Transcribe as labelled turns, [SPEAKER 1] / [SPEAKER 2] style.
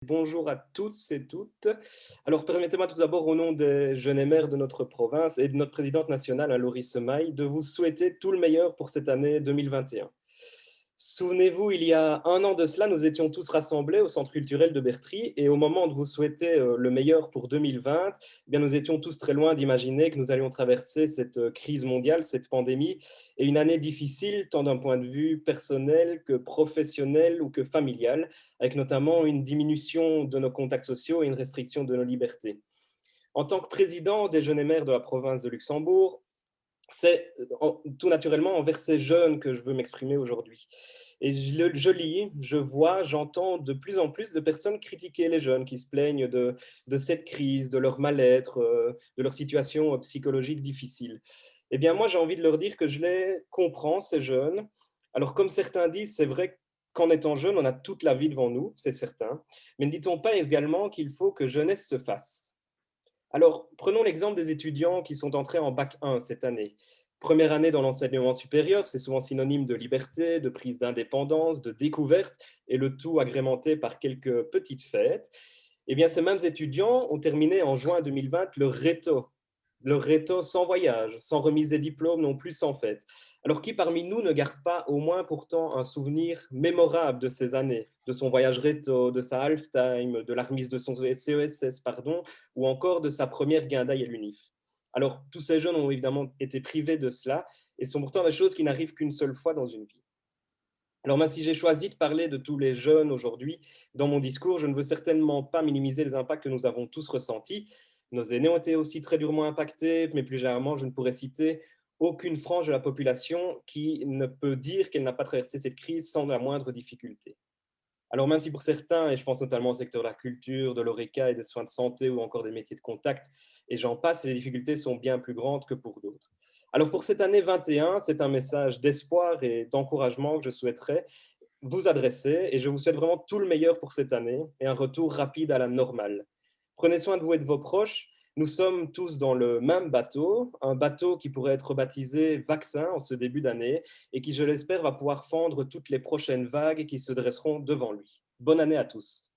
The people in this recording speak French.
[SPEAKER 1] Bonjour à tous et toutes. Alors, permettez-moi tout d'abord, au nom des jeunes et maires de notre province et de notre présidente nationale, Laurie Semaille, de vous souhaiter tout le meilleur pour cette année 2021. Souvenez-vous, il y a un an de cela, nous étions tous rassemblés au Centre culturel de Bertry et au moment de vous souhaiter le meilleur pour 2020, eh bien, nous étions tous très loin d'imaginer que nous allions traverser cette crise mondiale, cette pandémie, et une année difficile tant d'un point de vue personnel que professionnel ou que familial, avec notamment une diminution de nos contacts sociaux et une restriction de nos libertés. En tant que président des jeunes et maires de la province de Luxembourg, c'est tout naturellement envers ces jeunes que je veux m'exprimer aujourd'hui. Et je lis, je vois, j'entends de plus en plus de personnes critiquer les jeunes qui se plaignent de cette crise, de leur mal-être, de leur situation psychologique difficile. Eh bien, moi, j'ai envie de leur dire que je les comprends, ces jeunes. Alors, comme certains disent, c'est vrai qu'en étant jeune, on a toute la vie devant nous, c'est certain. Mais ne dit-on pas également qu'il faut que jeunesse se fasse? Alors, prenons l'exemple des étudiants qui sont entrés en bac 1 cette année. Première année dans l'enseignement supérieur, c'est souvent synonyme de liberté, de prise d'indépendance, de découverte, et le tout agrémenté par quelques petites fêtes. Eh bien, ces mêmes étudiants ont terminé en juin 2020 leur réto sans voyage, sans remise des diplômes, non plus sans fête. Alors qui parmi nous ne garde pas au moins pourtant un souvenir mémorable de ces années, de son voyage réto, de sa half-time, de la remise de son CESS, pardon, ou encore de sa première guindaille à l'UNIF. Alors, tous ces jeunes ont évidemment été privés de cela, et sont pourtant des choses qui n'arrivent qu'une seule fois dans une vie. Alors, même si j'ai choisi de parler de tous les jeunes aujourd'hui dans mon discours, je ne veux certainement pas minimiser les impacts que nous avons tous ressentis. Nos aînés ont été aussi très durement impactés, mais plus généralement, je ne pourrais citer aucune frange de la population qui ne peut dire qu'elle n'a pas traversé cette crise sans la moindre difficulté. Alors même si pour certains, et je pense notamment au secteur de la culture, de l'ORECA et des soins de santé ou encore des métiers de contact, et j'en passe, les difficultés sont bien plus grandes que pour d'autres. Alors pour cette année 21, c'est un message d'espoir et d'encouragement que je souhaiterais vous adresser, et je vous souhaite vraiment tout le meilleur pour cette année et un retour rapide à la normale. Prenez soin de vous et de vos proches. Nous sommes tous dans le même bateau, un bateau qui pourrait être baptisé vaccin en ce début d'année et qui, je l'espère, va pouvoir fendre toutes les prochaines vagues qui se dresseront devant lui. Bonne année à tous.